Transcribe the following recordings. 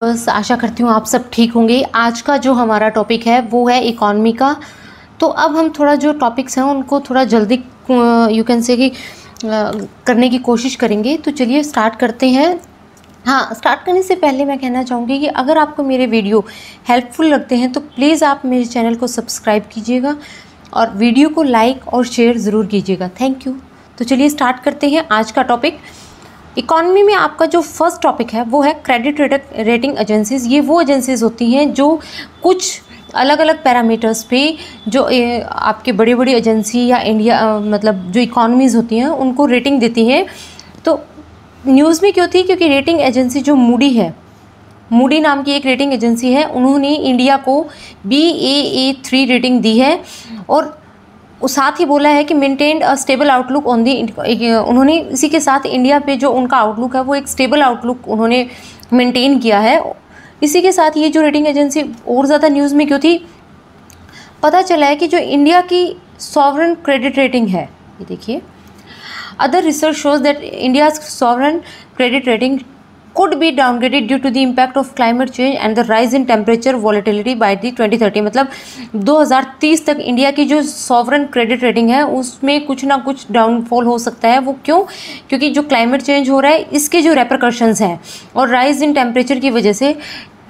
बस आशा करती हूँ आप सब ठीक होंगे। आज का जो हमारा टॉपिक है वो है इकॉनमी का। तो अब हम थोड़ा जो टॉपिक्स हैं उनको थोड़ा जल्दी यू कैन से कि करने की कोशिश करेंगे। तो चलिए स्टार्ट करते हैं। हाँ, स्टार्ट करने से पहले मैं कहना चाहूँगी कि अगर आपको मेरे वीडियो हेल्पफुल लगते हैं तो प्लीज़ आप मेरे चैनल को सब्सक्राइब कीजिएगा और वीडियो को लाइक और शेयर ज़रूर कीजिएगा। Thank you. तो चलिए स्टार्ट करते हैं आज का टॉपिक। इकॉनमी में आपका जो फर्स्ट टॉपिक है वो है क्रेडिट रेटिंग एजेंसीज। ये वो एजेंसीज होती हैं जो कुछ अलग अलग पैरामीटर्स पे जो आपके बड़ी बड़ी एजेंसी या इंडिया मतलब जो इकॉनमीज़ होती हैं उनको रेटिंग देती हैं। तो न्यूज़ में क्यों थी? क्योंकि रेटिंग एजेंसी जो मूडी है, मूडी नाम की एक रेटिंग एजेंसी है, उन्होंने इंडिया को Baa3 रेटिंग दी है और साथ ही बोला है कि maintain a stable outlook on the. उन्होंने इसी के साथ इंडिया पे जो उनका आउटलुक है वो एक स्टेबल आउटलुक उन्होंने मेंटेन किया है। इसी के साथ ये जो रेटिंग एजेंसी और ज़्यादा न्यूज़ में क्यों थी? पता चला है कि जो इंडिया की सॉवरेन क्रेडिट रेटिंग है, ये देखिए, other research shows that India sovereign credit rating could be downgraded due to the impact of climate change and the rise in temperature volatility by the 2030। मतलब 2030 तक इंडिया की जो sovereign credit rating है उसमें कुछ ना कुछ डाउनफॉल हो सकता है। वो क्यों? क्योंकि जो क्लाइमेट चेंज हो रहा है इसके जो रेपरकशंस हैं और राइज इन टेम्परेचर की वजह से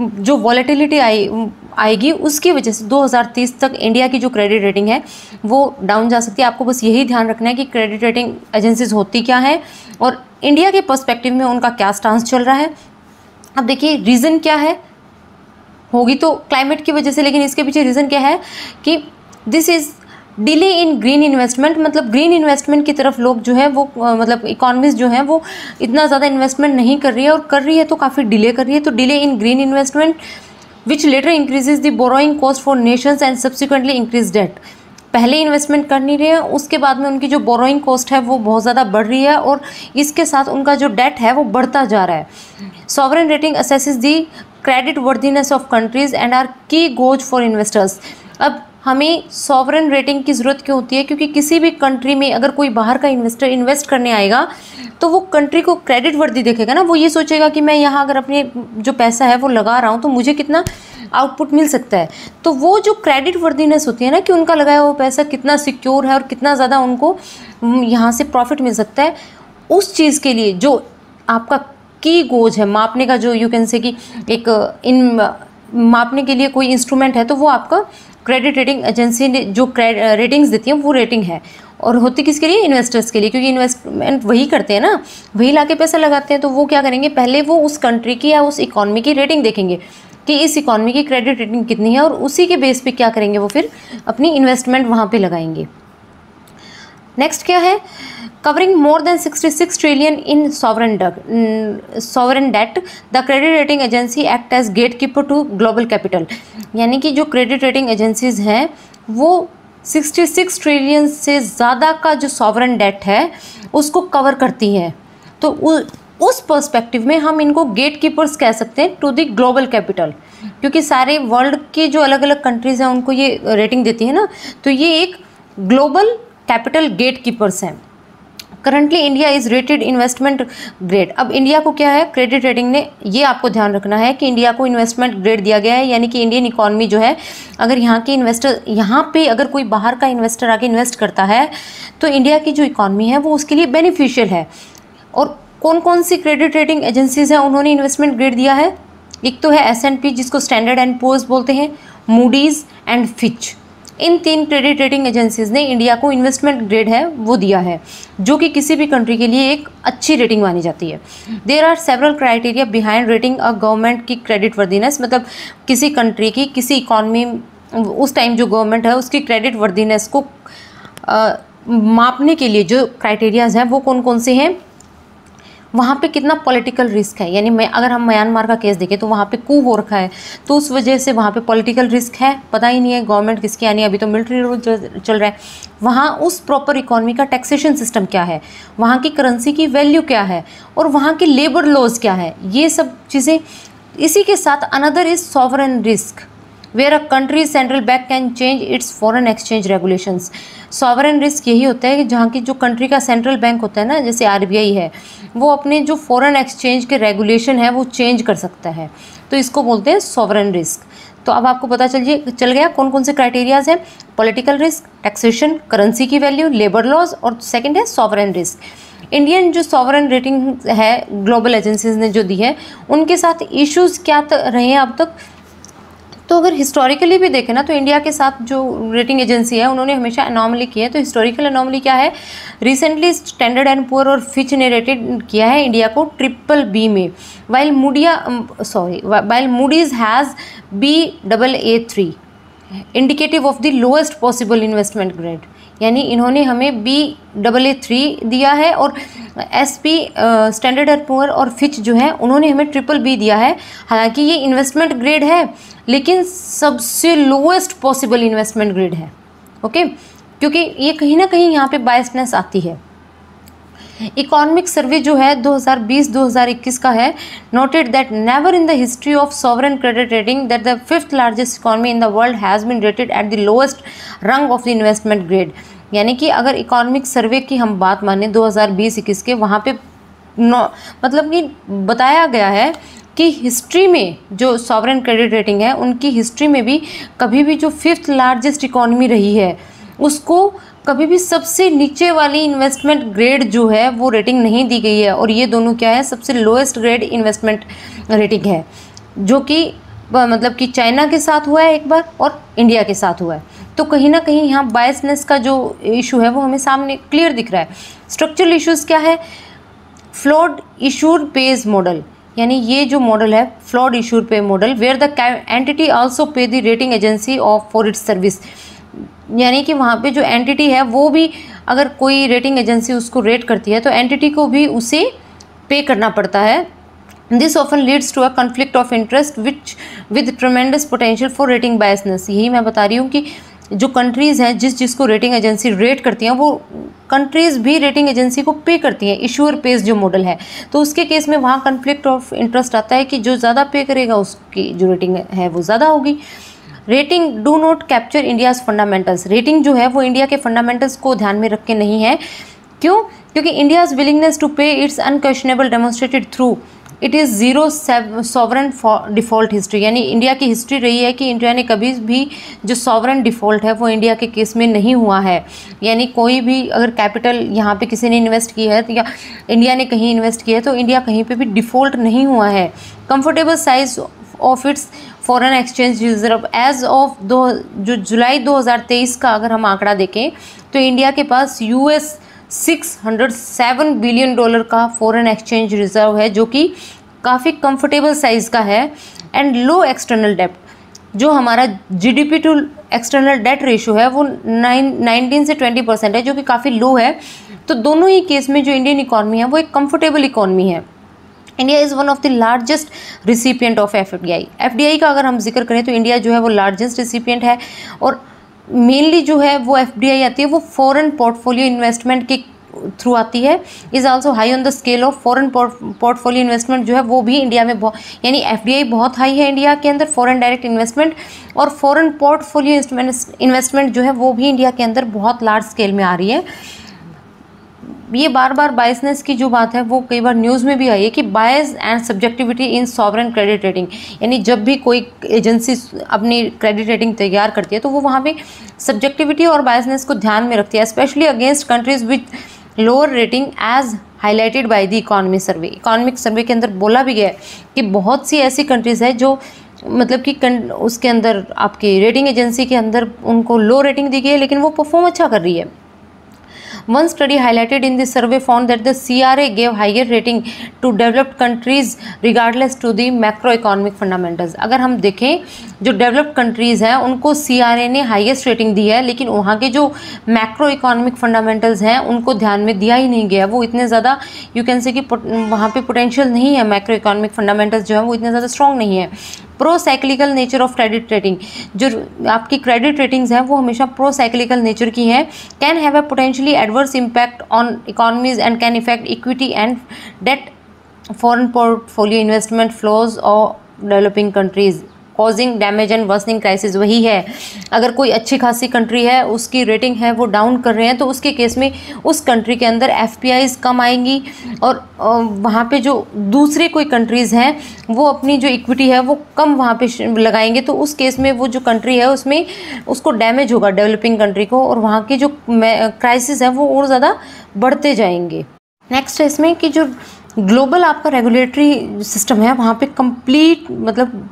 जो वॉलेटिलिटी आएगी उसकी वजह से 2030 तक इंडिया की जो क्रेडिट रेटिंग है वो डाउन जा सकती है। आपको बस यही ध्यान रखना है कि क्रेडिट रेटिंग एजेंसीज होती क्या है और इंडिया के पर्सपेक्टिव में उनका क्या स्टांस चल रहा है। अब देखिए रीज़न क्या है, होगी तो क्लाइमेट की वजह से, लेकिन इसके पीछे रीज़न क्या है कि this is delay in green investment. मतलब ग्रीन इन्वेस्टमेंट की तरफ लोग जो है वो मतलब इकॉनमीज जो है वो इतना ज़्यादा इन्वेस्टमेंट नहीं कर रही है और कर रही है तो काफ़ी डिले कर रही है। तो delay in green investment which later increases the borrowing cost for nations and subsequently increase debt. पहले इन्वेस्टमेंट कर नहीं रहे हैं, उसके बाद में उनकी जो बोरोइंग कॉस्ट है वो बहुत ज़्यादा बढ़ रही है और इसके साथ उनका जो डेट है वो बढ़ता जा रहा है। Sovereign rating assesses the creditworthiness of countries and are key goes for investors. अब हमें सॉवरेन रेटिंग की ज़रूरत क्यों होती है? क्योंकि किसी भी कंट्री में अगर कोई बाहर का इन्वेस्टर इन्वेस्ट करने आएगा तो वो कंट्री को क्रेडिट वर्दी देखेगा ना। वो ये सोचेगा कि मैं यहाँ अगर अपने जो पैसा है वो लगा रहा हूँ तो मुझे कितना आउटपुट मिल सकता है। तो वो जो क्रेडिट वर्दीनेस होती है ना कि उनका लगाया हुआ पैसा कितना सिक्योर है और कितना ज़्यादा उनको यहाँ से प्रॉफिट मिल सकता है, उस चीज़ के लिए जो आपका की गोज है मापने का, जो यू कैन से कि एक मापने के लिए कोई इंस्ट्रूमेंट है, तो वो आपका क्रेडिट रेटिंग एजेंसी ने जो रेटिंग्स देती है वो रेटिंग है। और होती किसके लिए? इन्वेस्टर्स के लिए, क्योंकि इन्वेस्टमेंट वही करते हैं ना, वही लाके पैसा लगाते हैं। तो वो क्या करेंगे? पहले वो उस कंट्री की या उस इकॉनमी की रेटिंग देखेंगे कि इस इकॉनमी की क्रेडिट रेटिंग कितनी है और उसी के बेस पे क्या करेंगे? वो फिर अपनी इन्वेस्टमेंट वहाँ पे लगाएंगे। नेक्स्ट क्या है? Covering more than 66 trillion in sovereign debt the credit rating agency act as gatekeeper to global capital. यानी कि जो क्रेडिट रेटिंग एजेंसीज हैं वो 66 ट्रिलियन से ज़्यादा का जो सॉवरेन डेट है उसको कवर करती हैं। तो उस पर्सपेक्टिव में हम इनको गेट कीपर्स कह सकते हैं टू द ग्लोबल कैपिटल, क्योंकि सारे वर्ल्ड के जो अलग अलग कंट्रीज़ हैं उनको ये रेटिंग देती है ना, तो ये एक ग्लोबल कैपिटल गेट कीपर्स हैं। Currently India is rated investment grade. अब इंडिया को क्या है? क्रेडिट रेटिंग ने, ये आपको ध्यान रखना है कि इंडिया को इन्वेस्टमेंट ग्रेड दिया गया है। यानी कि इंडियन इकॉनमी जो है, अगर यहाँ के इन्वेस्टर, यहाँ पे अगर कोई बाहर का इन्वेस्टर आके इन्वेस्ट करता है तो इंडिया की जो इकॉनमी है वो उसके लिए बेनिफिशियल है। और कौन कौन सी क्रेडिट रेटिंग एजेंसीज हैं उन्होंने इन्वेस्टमेंट ग्रेड दिया है? एक तो है S&P, जिसको स्टैंडर्ड एंड पुअर्स बोलते हैं, Moody's and Fitch. In 3 credit rating agencies ने इंडिया को इन्वेस्टमेंट ग्रेड है वो दिया है, जो कि किसी भी कंट्री के लिए एक अच्छी रेटिंग मानी जाती है। There are several criteria behind rating a government की क्रेडिट वर्दीनेस। मतलब किसी कंट्री की, किसी इकॉनमी, उस टाइम जो गवर्नमेंट है उसकी क्रेडिट वर्दीनेस को मापने के लिए जो क्राइटेरियाज हैं वो कौन कौन से हैं? वहाँ पे कितना पॉलिटिकल रिस्क है। यानी अगर हम म्यांमार का केस देखें तो वहाँ पे कू हो रखा है, तो उस वजह से वहाँ पे पॉलिटिकल रिस्क है, पता ही नहीं है गवर्नमेंट किसकी आनी है, अभी तो मिलिट्री रूल चल रहा है। वहाँ उस प्रॉपर इकॉनमी का टैक्सेशन सिस्टम क्या है, वहाँ की करेंसी की वैल्यू क्या है और वहाँ के लेबर लॉज क्या है, ये सब चीज़ें। इसी के साथ another is sovereign risk where a country central bank can change its foreign exchange regulations. Sovereign risk यही होता है कि जहाँ की जो कंट्री का सेंट्रल बैंक होता है ना, जैसे आरबीआई है, वो अपने जो फॉरेन एक्सचेंज के रेगुलेशन है वो चेंज कर सकता है, तो इसको बोलते हैं सॉवरेन रिस्क। तो अब आपको पता चल गया कौन कौन से क्राइटेरियाज हैं, पॉलिटिकल रिस्क, टैक्सेशन, करेंसी की वैल्यू, लेबर लॉज, और सेकंड है सॉवरेन रिस्क। इंडियन जो सॉवरेन रेटिंग है ग्लोबल एजेंसीज ने जो दी है, उनके साथ इश्यूज क्या रहे हैं अब तक। तो अगर हिस्टोरिकली भी देखें ना, तो इंडिया के साथ जो रेटिंग एजेंसी है उन्होंने हमेशा अनॉमली की है। तो हिस्टोरिकल अनॉमली क्या है, रिसेंटली स्टैंडर्ड एंड पुअर और फिच ने रेटेड किया है इंडिया को BBB में, while Moody's has Baa3 indicative of the lowest possible investment grade, यानी इन्होंने हमें Baa3 दिया है, और SP स्टैंडर्ड एंड पुअर और फिच जो है उन्होंने हमें BBB दिया है। हालांकि ये इन्वेस्टमेंट ग्रेड है, लेकिन सबसे लोएस्ट पॉसिबल इन्वेस्टमेंट ग्रेड है। ओके, क्योंकि ये कहीं ना कहीं यहाँ पे बायसनेस आती है। इकोनॉमिक सर्वे जो है 2020-2021 का है, noted that never in the history of sovereign credit rating that the 5th largest economy in the world has been rated at the lowest rung of the investment grade. यानी कि अगर economic survey की हम बात माने 2020-21 के, वहाँ पे मतलब कि बताया गया है कि हिस्ट्री में जो सॉवरेन क्रेडिट रेटिंग है, उनकी हिस्ट्री में भी कभी भी जो 5th लार्जेस्ट इकोनॉमी रही है उसको कभी भी सबसे नीचे वाली इन्वेस्टमेंट ग्रेड जो है वो रेटिंग नहीं दी गई है। और ये दोनों क्या है, सबसे लोएस्ट ग्रेड इन्वेस्टमेंट रेटिंग है, जो कि मतलब कि चाइना के साथ हुआ है एक बार और इंडिया के साथ हुआ है। तो कहीं ना कहीं यहाँ बायसनेस का जो इशू है वो हमें सामने क्लियर दिख रहा है। स्ट्रक्चरल इश्यूज क्या है, फ्लॉड इशूर पेज मॉडल, यानी ये जो मॉडल है flawed issuer pay model, where the entity also pay the rating agency of for its service, यानी कि वहाँ पे जो एंटिटी है वो भी, अगर कोई रेटिंग एजेंसी उसको रेट करती है तो एंटिटी को भी उसे पे करना पड़ता है। This often leads to a conflict of interest which with tremendous potential for rating biasness. यही मैं बता रही हूँ कि जो कंट्रीज़ हैं जिसको रेटिंग एजेंसी रेट करती हैं, वो कंट्रीज़ भी रेटिंग एजेंसी को पे करती हैं। इशूअर पेज जो मॉडल है, तो उसके केस में वहाँ कॉन्फ्लिक्ट ऑफ इंटरेस्ट आता है कि जो ज़्यादा पे करेगा उसकी जो रेटिंग है वो ज़्यादा होगी। Rating do not capture India's fundamentals, rating जो है वो इंडिया के फंडामेंटल्स को ध्यान में रख के नहीं है। क्यों? क्योंकि इंडियाज़ विलिंगनेस टू पे it's unquestionable demonstrated through it is zero sovereign default history, यानी इंडिया की हिस्ट्री रही है कि इंडिया ने कभी भी जो सॉवरेन डिफ़ॉल्ट है वो इंडिया के केस में नहीं हुआ है। यानी कोई भी अगर कैपिटल यहाँ पे किसी ने इन्वेस्ट की है या इंडिया ने कहीं इन्वेस्ट किया है, तो इंडिया कहीं पे भी डिफ़ॉल्ट नहीं हुआ है। Comfortable size of its foreign exchange reserve as of जो जुलाई 2023 का अगर हम आंकड़ा देखें, तो इंडिया के पास $607 बिलियन का फॉरेन एक्सचेंज रिजर्व है, जो कि काफ़ी कंफर्टेबल साइज़ का है। एंड लो एक्सटर्नल डेप्ट, जो हमारा GDP to external debt ratio है वो 19 से 20% है, जो कि काफ़ी लो है। तो दोनों ही केस में जो इंडियन इकॉनमी है वो एक कंफर्टेबल इकॉनमी है। India is one of the largest recipient of FDI का अगर हम जिक्र करें तो इंडिया जो है वो लार्जेस्ट रिसिपिएंट है, और मेनली जो है वो FDI आती है वो फॉरेन पोर्टफोलियो इन्वेस्टमेंट के थ्रू आती है। Is also high on the scale of foreign portfolio investment जो है वो भी इंडिया में यानी FDI बहुत हाई है इंडिया के अंदर, फॉरेन डायरेक्ट इन्वेस्टमेंट, और फॉरेन पोर्टफोलियो इन्वेस्टमेंट जो है वो भी इंडिया के अंदर बहुत लार्ज स्केल में आ रही है। ये बार बार बायसनेस की जो बात है वो कई बार न्यूज़ में भी आई है कि bias and subjectivity in sovereign credit rating, यानी जब भी कोई एजेंसी अपनी क्रेडिट रेटिंग तैयार करती है तो वो वहाँ पे सब्जेक्टिविटी और बायसनेस को ध्यान में रखती है, specially against countries with lower rating as highlighted by the economic survey. Economic survey के अंदर बोला भी गया है कि बहुत सी ऐसी कंट्रीज़ है जो मतलब कि उसके अंदर आपकी रेटिंग एजेंसी के अंदर उनको लो रेटिंग दी गई है, लेकिन वो परफॉर्म अच्छा कर रही है। One study highlighted in this survey found that the CRA gave higher rating to developed countries regardless to the macroeconomic fundamentals। अगर हम देखें जो डेवलप्ड कंट्रीज़ हैं उनको CRA ने हाईएस्ट रेटिंग दी है, लेकिन वहाँ के जो मैक्रो इकोनॉमिक फंडामेंटल्स हैं उनको ध्यान में दिया ही नहीं गया। वो इतने ज़्यादा यू कैन से कि वहाँ पे पोटेंशियल नहीं है, मैक्रो इकोनॉमिक फंडामेंटल्स जो है वो इतने ज़्यादा स्ट्रॉन्ग नहीं है। Pro cyclical nature of credit rating, जो आपकी क्रेडिट रेटिंग्स हैं वो हमेशा प्रो साइक्लिकल नेचर की हैं, can have a potentially adverse impact on economies and can effect equity and debt foreign portfolio investment flows और developing countries causing damage and worsening crisis वही है। अगर कोई अच्छी खासी कंट्री है, उसकी रेटिंग है वो डाउन कर रहे हैं, तो उसके केस में उस कंट्री के अंदर एफपीआईज कम आएंगी और वहाँ पे जो दूसरे कोई कंट्रीज़ हैं वो अपनी जो इक्विटी है वो कम वहाँ पे लगाएंगे, तो उस केस में वो जो कंट्री है उसमें उसको डैमेज होगा डेवलपिंग कंट्री को, और वहाँ के जो क्राइसिस है वो और ज़्यादा बढ़ते जाएंगे। नेक्स्ट है इसमें कि जो ग्लोबल आपका रेगुलेटरी सिस्टम है वहाँ पे कंप्लीट मतलब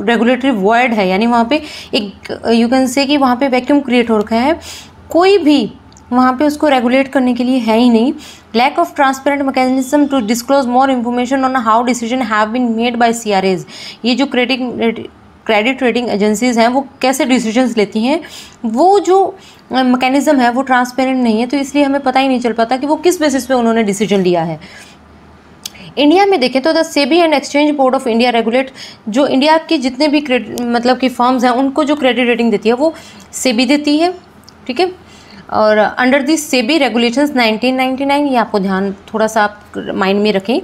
रेगुलेटरी वॉइड है, यानी वहाँ पे एक यू कैन से कि वहाँ पे वैक्यूम क्रिएट हो रखा है, कोई भी वहाँ पे उसको रेगुलेट करने के लिए है ही नहीं। Lack of transparent mechanism to disclose more information on how decision have been made by CRAs। ये जो क्रेडिट रेटिंग एजेंसीज हैं वो कैसे डिसीजंस लेती हैं, वो जो मैकेनिज्म है वो ट्रांसपेरेंट नहीं है, तो इसलिए हमें पता ही नहीं चल पाता कि वो किस बेसिस पे उन्होंने डिसीजन लिया है। इंडिया में देखें तो the SEBI and exchange board of India regulate, जो इंडिया के जितने भी मतलब कि फर्म्स हैं उनको जो क्रेडिट रेटिंग देती है वो सेबी देती है, ठीक है। और अंडर दी सेबी रेगुलेशंस 1999, ये आपको ध्यान थोड़ा सा आप माइंड में रखें।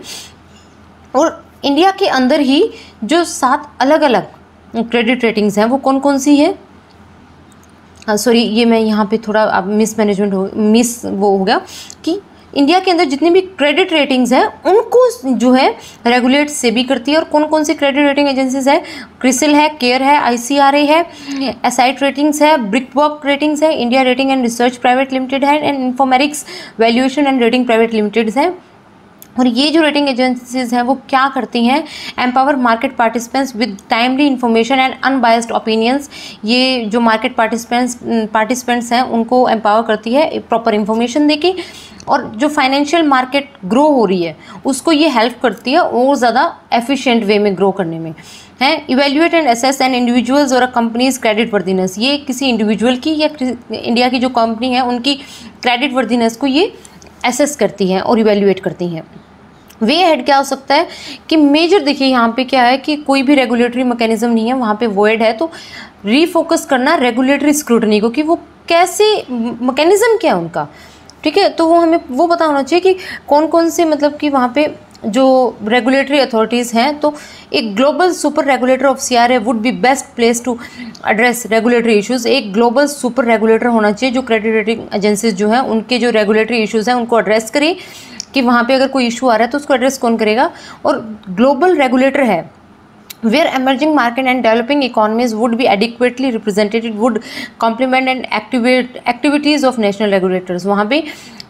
और इंडिया के अंदर ही जो 7 अलग अलग क्रेडिट रेटिंग्स हैं वो कौन कौन सी है, सॉरी ये मैं यहाँ पे थोड़ा अब मिस वो हो गया कि इंडिया के अंदर जितनी भी क्रेडिट रेटिंग्स हैं उनको जो है रेगुलेट सेबी करती है। और कौन कौन सी क्रेडिट रेटिंग एजेंसीज है, क्रिसिल है, केयर है, ICRA है, एसाइट रेटिंग्स है, ब्रिकवर्क रेटिंग्स है, India rating and research private limited है, and Infomerics valuation and rating private limited है। और ये जो रेटिंग एजेंसीज हैं वो क्या करती हैं, empower market participants with timely information and unbiased opinions. ये जो मार्केट पार्टिसिपेंट्स हैं उनको एम्पावर करती है प्रॉपर इन्फॉर्मेशन देके, और जो फाइनेंशियल मार्केट ग्रो हो रही है उसको ये हेल्प करती है और ज़्यादा एफिशिएंट वे में ग्रो करने में है। Evaluate and assess an individuals और अ कंपनीज क्रेडिट वर्दीनेस, ये किसी इंडिविजुअल की या इंडिया की जो कंपनी है उनकी क्रेडिट वर्दीनेस को ये असेस करती हैं और इवेल्युएट करती हैं। वे हेड क्या हो सकता है कि मेजर देखिए यहाँ पे क्या है कि कोई भी रेगुलेटरी मैकेनिज्म नहीं है, वहाँ पे वॉइड है, तो रीफोकस करना रेगुलेटरी स्क्रूटनी को कि वो कैसे मैकेनिज्म क्या है उनका, ठीक है। तो वो हमें वो पता होना चाहिए कि कौन कौन से मतलब कि वहाँ पे जो रेगुलेटरी अथॉरिटीज़ हैं, तो एक global super regulator of CRA would be best place to address regulatory issues. एक ग्लोबल सुपर रेगुलेटर होना चाहिए जो क्रेडिट रेटिंग एजेंसीज जो हैं उनके जो रेगुलेटरी इश्यूज़ हैं उनको एड्रेस करे, कि वहाँ पे अगर कोई इशू आ रहा है तो उसको एड्रेस कौन करेगा। और ग्लोबल रेगुलेटर है where emerging market and developing economies would be adequately represented, would complement and activities of national regulators। वहाँ पे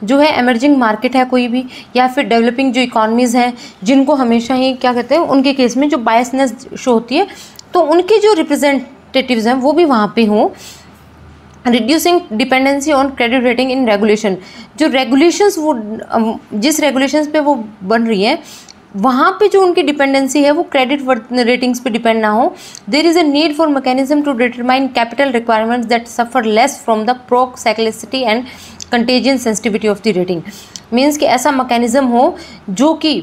जो है emerging market है कोई भी, या फिर developing जो economies हैं जिनको हमेशा ही क्या कहते हैं, उनके केस में जो biasness शो होती है, तो उनके जो representatives हैं वो भी वहाँ पे हों। Reducing dependency on credit rating in regulation, जो रेगुलेशंस वो जिस रेगुलेशंस पे वो बन रही हैं वहाँ पे जो उनकी डिपेंडेंसी है वो क्रेडिट रेटिंग्स पे डिपेंड ना हो। There is a need for mechanism to determine capital requirements that suffer less from the procyclicality and contagion sensitivity of the rating. Means कि ऐसा मैकेनिज्म हो जो कि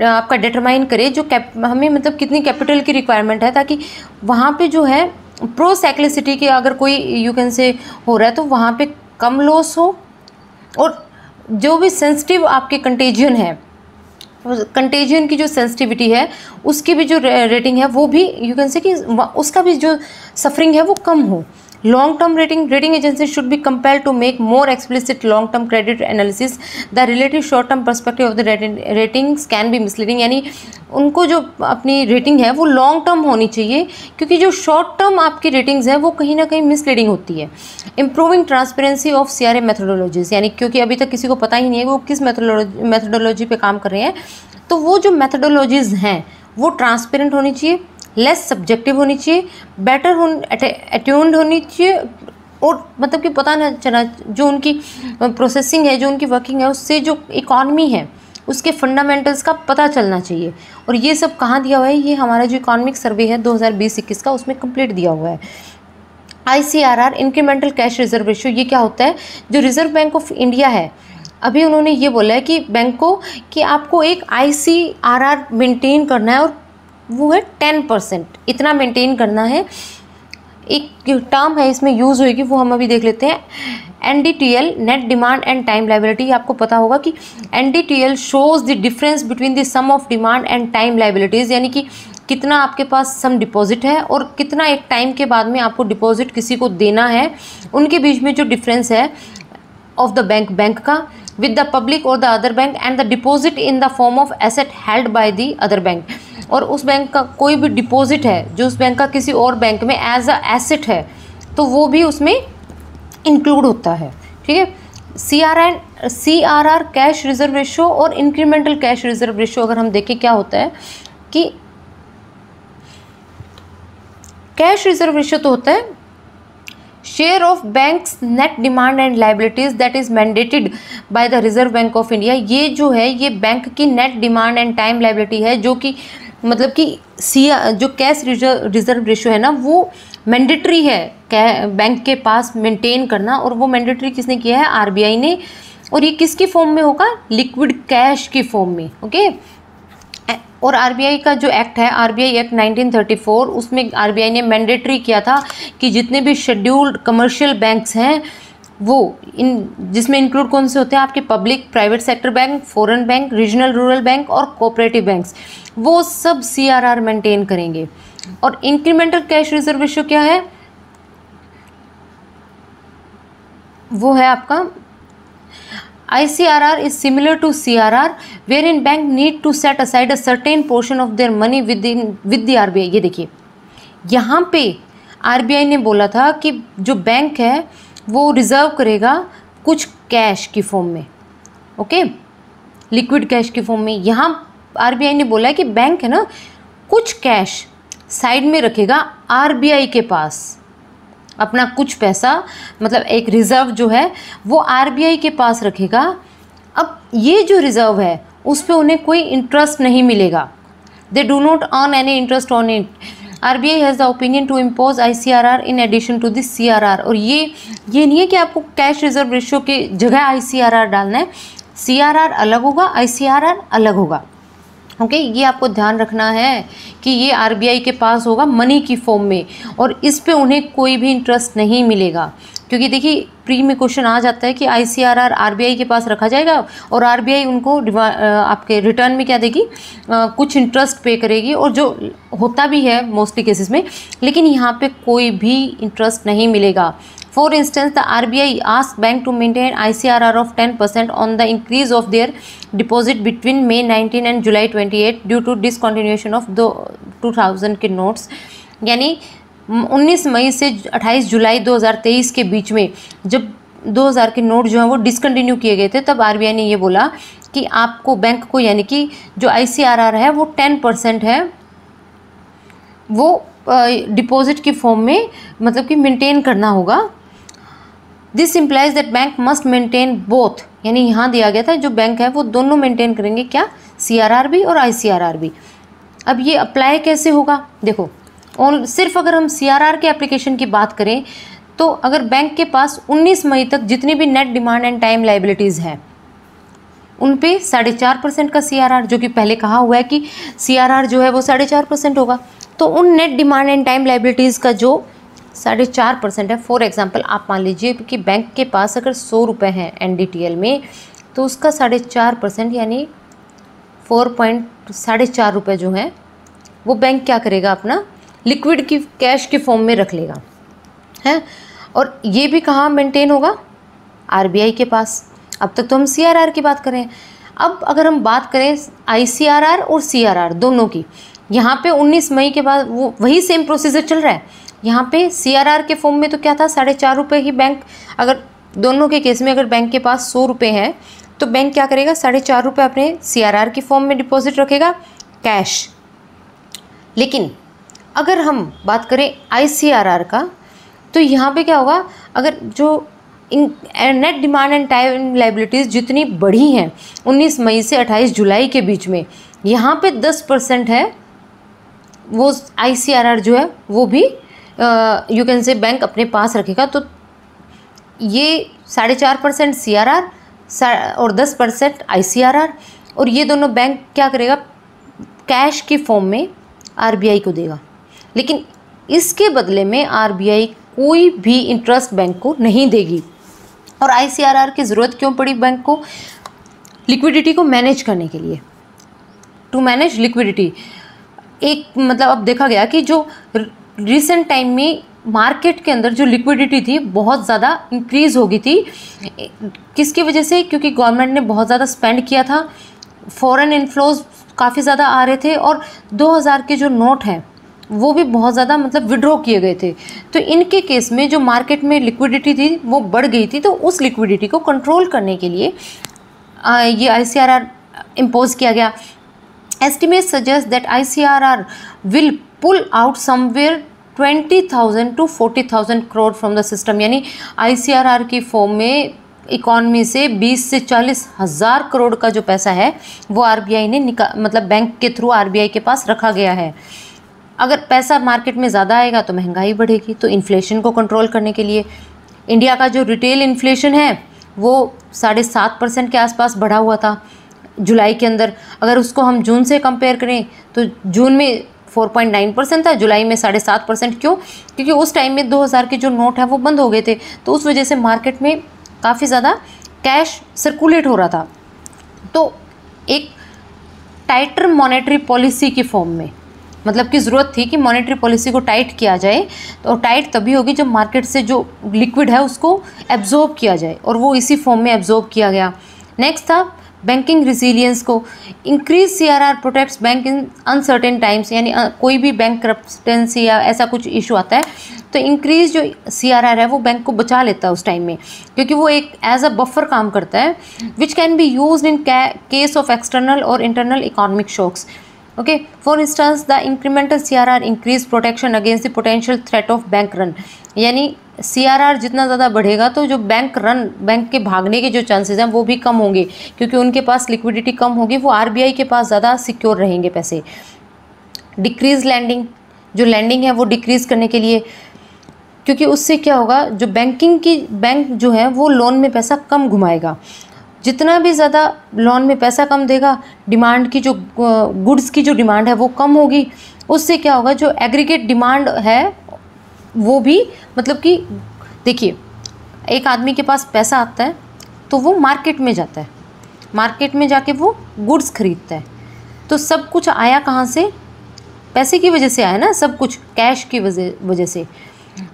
आपका डिटरमाइन करे जो हमें मतलब कितनी कैपिटल की रिक्वायरमेंट है, ताकि वहाँ पे जो है प्रोसाइक्लिसिटी के अगर कोई यू कैन से हो रहा है तो वहाँ पे कम लॉस हो, और जो भी सेंसिटिव आपके कंटेजियन है, कंटेजियन की जो सेंसिटिविटी है उसकी भी जो रेटिंग है वो भी यू कैन से कि उसका भी जो सफरिंग है वो कम हो। Long term rating agency should be compelled to make more explicit long term credit analysis. The relative short term perspective of the ratings can be misleading, यानी उनको जो अपनी रेटिंग है वो लॉन्ग टर्म होनी चाहिए, क्योंकि जो शॉर्ट टर्म आपकी रेटिंग्स हैं वो कहीं ना कहीं मिसलीडिंग होती है। Improving transparency of CRA methodologies, यानी क्योंकि अभी तक किसी को पता ही नहीं है कि वो किस मेथोडोलॉजी पे काम कर रहे हैं, तो वो जो मेथोडोलॉजीज हैं वो ट्रांसपेरेंट होनी चाहिए, लेस सब्जेक्टिव होनी चाहिए, बेटर अट्यून्ड होनी चाहिए, और मतलब कि पता ना चला जो उनकी प्रोसेसिंग है, जो उनकी वर्किंग है, उससे जो इकॉनमी है उसके फंडामेंटल्स का पता चलना चाहिए। और ये सब कहाँ दिया हुआ है, ये हमारा जो इकोनॉमिक सर्वे है 2020-21 का उसमें कंप्लीट दिया हुआ है। ICRR incremental cash reserve ratio, ये क्या होता है, जो रिजर्व बैंक ऑफ इंडिया है अभी उन्होंने ये बोला है कि बैंक को कि आपको एक ICRR मेंटेन करना है, और वो है 10%, इतना मेंटेन करना है। एक टर्म है इसमें यूज़ होएगी वो हम अभी देख लेते हैं, NDTL net demand and time liability. आपको पता होगा कि NDTL shows the difference between the sum of demand and time liabilities, यानी कि कितना आपके पास सम डिपॉजिट है और कितना एक टाइम के बाद में आपको डिपॉजिट किसी को देना है, उनके बीच में जो डिफरेंस है ऑफ द बैंक का विद द पब्लिक और the other bank and the deposit in the form of asset held by the other bank. और उस बैंक का कोई भी डिपॉजिट है जो उस बैंक का किसी और बैंक में एज अ एसेट है तो वो भी उसमें इंक्लूड होता है। ठीक है, CRR कैश रिजर्व रेशो और इंक्रीमेंटल कैश रिजर्व रेशो अगर हम देखें क्या होता है कि कैश रिजर्व रेशो तो होता है share of banks net demand and liabilities that is mandated by the reserve bank of India. ये जो है ये बैंक की net demand and time liability है जो कि मतलब कि जो कैश रिजर्व रेशो है ना वो मैंडेटरी है बैंक के पास मेंटेन करना, और वो मैंडेटरी किसने किया है? RBI ने। और ये किसकी फॉर्म में होगा? लिक्विड कैश की फॉर्म में। ओके, और RBI का जो एक्ट है RBI एक्ट 1934 उसमें RBI ने मैंडेटरी किया था कि जितने भी शेड्यूल्ड कमर्शियल बैंक्स हैं वो जिसमें इंक्लूड कौन से होते हैं आपके public private sector bank, foreign bank, regional rural bank और कोऑपरेटिव बैंक्स, वो सब CRR मेंटेन करेंगे। और इंक्रीमेंटल कैश रिजर्व रेशो क्या है? वो है आपका ICRR is similar to CRR wherein bank need to set aside a certain portion of their money with the RBI। ये देखिए यहाँ पे RBI ने बोला था कि जो बैंक है वो रिजर्व करेगा कुछ कैश की फॉर्म में, ओके, लिक्विड कैश की फॉर्म में। यहाँ RBI ने बोला है कि बैंक है ना कुछ कैश साइड में रखेगा RBI के पास, अपना कुछ पैसा मतलब एक रिज़र्व जो है वो RBI के पास रखेगा। अब ये जो रिज़र्व है उस पर उन्हें कोई इंटरेस्ट नहीं मिलेगा, they do not earn any interest on it. RBI has the opinion to impose ICRR in addition to this CRR। और ये नहीं है कि आपको कैश रिजर्व रेशो की जगह ICRR डालना है, CRR अलग होगा, ICRR अलग होगा। ओके, ये आपको ध्यान रखना है कि ये RBI के पास होगा मनी की फॉर्म में और इस पे उन्हें कोई भी इंटरेस्ट नहीं मिलेगा। क्योंकि देखिए प्री में क्वेश्चन आ जाता है कि ICRR RBI के पास रखा जाएगा और RBI उनको आपके रिटर्न में क्या देगी? कुछ इंटरेस्ट पे करेगी, और जो होता भी है मोस्टली केसेस में, लेकिन यहाँ पे कोई भी इंटरेस्ट नहीं मिलेगा। For instance, the RBI asked bank to maintain ICRR of 10% on the increase of their deposit between May 19 and July 28 due to discontinuation of the 2000 के नोट्स। यानी 19 मई से 28 जुलाई 2023 के बीच में जब 2000 के नोट जो हैं वो डिसकंटिन्यू किए गए थे, तब RBI ने ये बोला कि आपको बैंक को यानी कि जो ICRR है वो 10% है, वो डिपॉजिट की फॉर्म में मतलब कि मेंटेन करना होगा। This implies that bank must maintain both, यानी यहाँ दिया गया था जो बैंक है वो दोनों मेंटेन करेंगे, क्या? CRR भी और ICRR भी। अब ये अप्लाई कैसे होगा? देखो, और सिर्फ अगर हम CRR के एप्लीकेशन की बात करें तो अगर बैंक के पास 19 मई तक जितनी भी net demand and time liabilities हैं उन पे 4.5% का CRR, जो कि पहले कहा हुआ है कि CRR जो है वो 4.5% होगा, तो उन net demand and time liabilities का जो 4.5% है, फॉर एग्जांपल आप मान लीजिए कि बैंक के पास अगर 100 रुपये हैं NDTL में, तो उसका 4.5% यानी 4.4 रुपये जो है वो बैंक क्या करेगा? अपना लिक्विड की कैश की फॉर्म में रख लेगा, है। और ये भी कहाँ मेंटेन होगा? RBI के पास। अब तक तो हम CRR की बात करें, अब अगर हम बात करें ICRR और CRR दोनों की, यहाँ पे 19 मई के बाद वो वही सेम प्रोसीजर चल रहा है। यहाँ पे CRR के फॉर्म में तो क्या था? 4.5 रुपये ही बैंक, अगर दोनों के केस में अगर बैंक के पास 100 रुपये हैं तो बैंक क्या करेगा? 4.5 रुपये अपने CRR की फॉर्म में डिपॉजिट रखेगा कैश। लेकिन अगर हम बात करें ICRR का तो यहाँ पे क्या होगा? अगर जो net demand and time liabilities जितनी बढ़ी हैं 19 मई से 28 जुलाई के बीच में, यहाँ पे 10% है वो ICRR जो है वो भी यू कैन से बैंक अपने पास रखेगा। तो ये 4.5% CRR और 10% ICRR, और ये दोनों बैंक क्या करेगा? कैश की फॉर्म में RBI को देगा। लेकिन इसके बदले में RBI कोई भी इंटरेस्ट बैंक को नहीं देगी। और ICRR की ज़रूरत क्यों पड़ी बैंक को? लिक्विडिटी को मैनेज करने के लिए, टू मैनेज लिक्विडिटी। एक मतलब अब देखा गया कि जो रिसेंट टाइम में मार्केट के अंदर जो लिक्विडिटी थी बहुत ज़्यादा इंक्रीज़ हो गई थी। किसकी वजह से? क्योंकि गवर्नमेंट ने बहुत ज़्यादा स्पेंड किया था, फॉरेन इनफ्लोज काफ़ी ज़्यादा आ रहे थे, और 2000 के जो नोट हैं वो भी बहुत ज़्यादा मतलब विड्रॉ किए गए थे। तो इनके केस में जो मार्केट में लिक्विडिटी थी वो बढ़ गई थी, तो उस लिक्विडिटी को कंट्रोल करने के लिए ये ICRR इम्पोज किया गया। Estimate suggest that ICRR will pull out somewhere 20,000 to 40,000 crore from the system. यानी ICRR की फॉर्म में इकॉनमी से 20 से 40 हज़ार करोड़ का जो पैसा है वो RBI ने मतलब बैंक के थ्रू RBI के पास रखा गया है। अगर पैसा मार्केट में ज़्यादा आएगा तो महंगाई बढ़ेगी, तो इन्फ्लेशन को कंट्रोल करने के लिए इंडिया का जो रिटेल इन्फ्लेशन है वो 7.5% के आसपास बढ़ा हुआ था जुलाई के अंदर। अगर उसको हम जून से कंपेयर करें तो जून में 4.9% था, जुलाई में 7.5%। क्यों? क्योंकि उस टाइम में 2000 के जो नोट हैं वो बंद हो गए थे, तो उस वजह से मार्केट में काफ़ी ज़्यादा कैश सर्कुलेट हो रहा था। तो एक टाइटर मॉनेटरी पॉलिसी की फॉर्म में मतलब की ज़रूरत थी कि मॉनेटरी पॉलिसी को टाइट किया जाए, तो टाइट तभी होगी जब मार्केट से जो लिक्विड है उसको एब्जॉर्ब किया जाए, और वो इसी फॉर्म में एब्जॉर्ब किया गया। नेक्स्ट था बैंकिंग रिजिलियंस को इंक्रीज। CRR प्रोटेक्ट्स बैंक इन अनसर्टेन टाइम्स, यानी कोई भी बैंक करप्टेंसी या ऐसा कुछ इशू आता है तो इंक्रीज जो CRR है वो बैंक को बचा लेता है उस टाइम में, क्योंकि वो एक एज अ बफर काम करता है, which can be use in case of external और internal economic shocks. Okay, for instance the incremental CRR increase protection against the potential threat of bank run. यानी CRR जितना ज़्यादा बढ़ेगा तो जो बैंक के भागने के जो चांसेस हैं वो भी कम होंगे, क्योंकि उनके पास लिक्विडिटी कम होगी, वो RBI के पास ज़्यादा सिक्योर रहेंगे पैसे। डिक्रीज लैंडिंग, जो लैंडिंग है वो डिक्रीज़ करने के लिए, क्योंकि उससे क्या होगा, जो बैंक जो है वो लोन में पैसा कम घुमाएगा। जितना भी ज़्यादा लोन में पैसा कम देगा, डिमांड की जो गुड्स की जो डिमांड है वो कम होगी। उससे क्या होगा, जो एग्रीगेट डिमांड है वो भी मतलब कि देखिए, एक आदमी के पास पैसा आता है तो वो मार्केट में जाता है, मार्केट में जाके वो गुड्स खरीदता है, तो सब कुछ आया कहाँ से? पैसे की वजह से आया ना, सब कुछ कैश की वजह से।